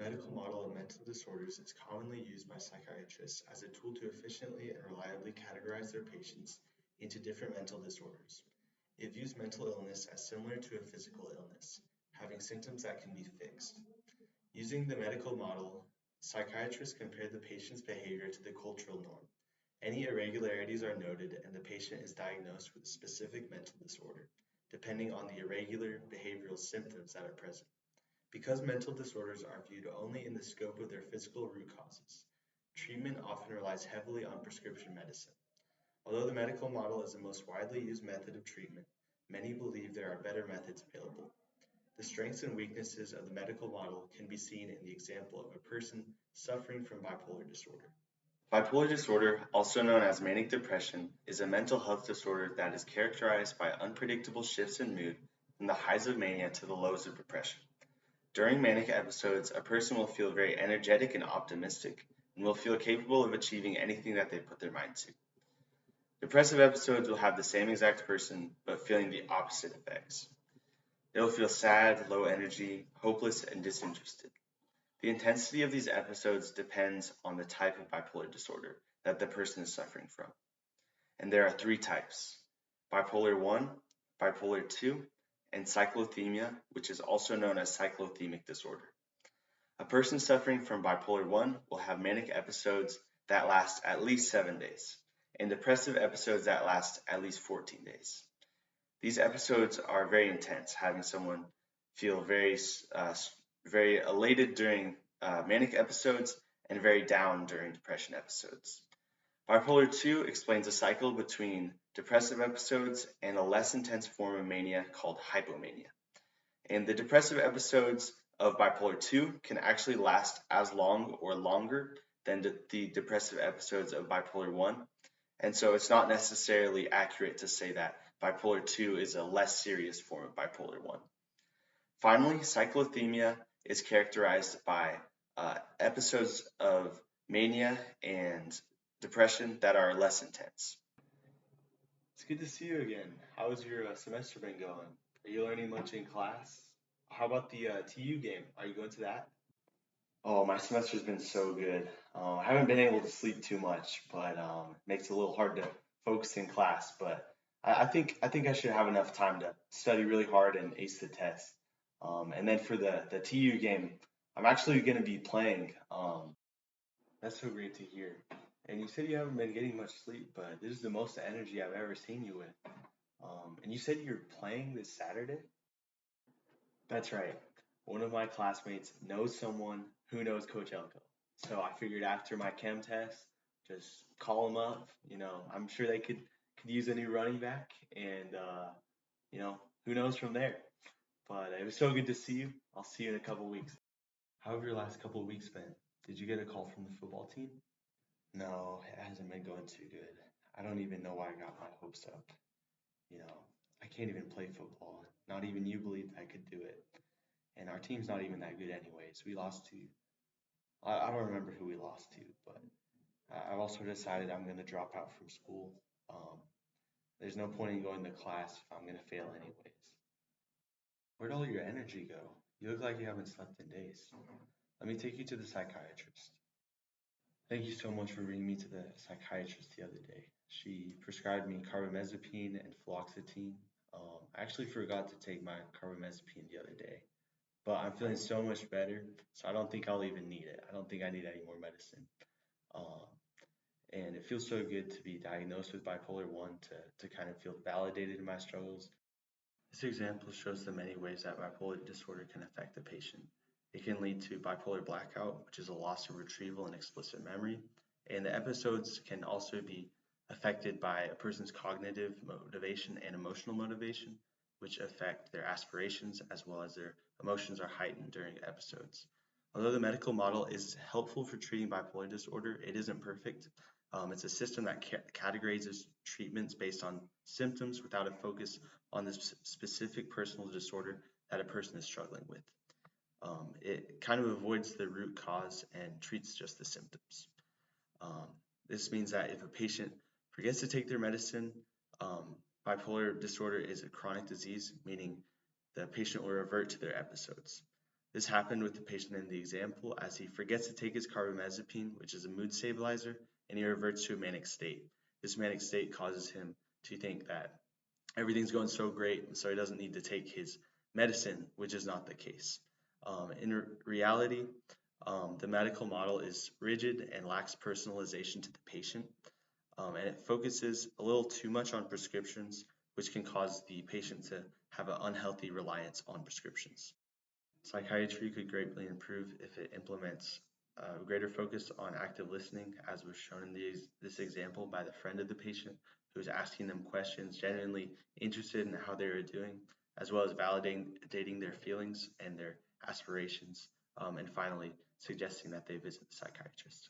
medical model of mental disorders is commonly used by psychiatrists as a tool to efficiently and reliably categorize their patients into different mental disorders. It views mental illness as similar to a physical illness, having symptoms that can be fixed. Using the medical model, psychiatrists compare the patient's behavior to the cultural norm. Any irregularities are noted and the patient is diagnosed with a specific mental disorder, depending on the irregular behavioral symptoms that are present. Because mental disorders are viewed only in the scope of their physical root causes, treatment often relies heavily on prescription medicine. Although the medical model is the most widely used method of treatment, many believe there are better methods available. The strengths and weaknesses of the medical model can be seen in the example of a person suffering from bipolar disorder. Bipolar disorder, also known as manic depression, is a mental health disorder that is characterized by unpredictable shifts in mood from the highs of mania to the lows of depression. During manic episodes, a person will feel very energetic and optimistic and will feel capable of achieving anything that they put their mind to. Depressive episodes will have the same exact person, but feeling the opposite effects. They will feel sad, low energy, hopeless, and disinterested. The intensity of these episodes depends on the type of bipolar disorder that the person is suffering from. And there are three types: bipolar 1, bipolar 2, and cyclothymia, which is also known as cyclothemic disorder. A person suffering from bipolar 1 will have manic episodes that last at least 7 days, and depressive episodes that last at least 14 days. These episodes are very intense, having someone feel very elated during manic episodes and very down during depression episodes. Bipolar 2 explains a cycle between depressive episodes and a less intense form of mania called hypomania. And the depressive episodes of bipolar 2 can actually last as long or longer than the depressive episodes of bipolar 1. And so it's not necessarily accurate to say that bipolar 2 is a less serious form of bipolar 1. Finally, cyclothymia is characterized by episodes of mania and depression that are less intense. It's good to see you again. How's your semester been going? Are you learning much in class? How about the TU game? Are you going to that? Oh, my semester's been so good. I haven't been able to sleep too much, but makes it a little hard to focus in class. But I think I should have enough time to study really hard and ace the test. And then for the TU game, I'm actually going to be playing. That's so great to hear. And you said you haven't been getting much sleep, but this is the most energy I've ever seen you with. And you said you're playing this Saturday? That's right. One of my classmates knows someone who knows Coach Elko. So I figured after my chem test, just call him up. I'm sure they could use a new running back, and who knows from there. But it was so good to see you. I'll see you in a couple weeks. How have your last couple of weeks been? Did you get a call from the football team? No, it hasn't been going too good. I don't even know why I got my hopes up. I can't even play football. Not even you believed I could do it. And our team's not even that good anyways. We lost to, I don't remember who we lost to, but I've also decided I'm going to drop out from school. Um, there's no point in going to class if I'm going to fail anyways. Where'd all your energy go? You look like you haven't slept in days. Let me take you to the psychiatrist. Thank you so much for bringing me to the psychiatrist the other day. She prescribed me carbamazepine and fluoxetine. I actually forgot to take my carbamazepine the other day, but I'm feeling so much better, so I don't think I'll even need it. I don't think I need any more medicine. Um, and it feels so good to be diagnosed with bipolar 1 to kind of feel validated in my struggles. This example shows the many ways that bipolar disorder can affect the patient. It can lead to bipolar blackout, which is a loss of retrieval and explicit memory, and the episodes can also be affected by a person's cognitive motivation and emotional motivation, which affect their aspirations as well as their emotions are heightened during episodes. Although the medical model is helpful for treating bipolar disorder, it isn't perfect. It's a system that categorizes treatments based on symptoms without a focus on the specific personal disorder that a person is struggling with. It kind of avoids the root cause and treats just the symptoms. This means that if a patient forgets to take their medicine, bipolar disorder is a chronic disease, meaning the patient will revert to their episodes. This happened with the patient in the example as he forgets to take his carbamazepine, which is a mood stabilizer, and he reverts to a manic state. This manic state causes him to think that everything's going so great, and so he doesn't need to take his medicine, which is not the case. In reality, the medical model is rigid and lacks personalization to the patient, and it focuses a little too much on prescriptions, which can cause the patient to have an unhealthy reliance on prescriptions. Psychiatry could greatly improve if it implements a greater focus on active listening, as was shown in this example by the friend of the patient who was asking them questions, genuinely interested in how they were doing, as well as validating their feelings and their aspirations, and finally suggesting that they visit the psychiatrist.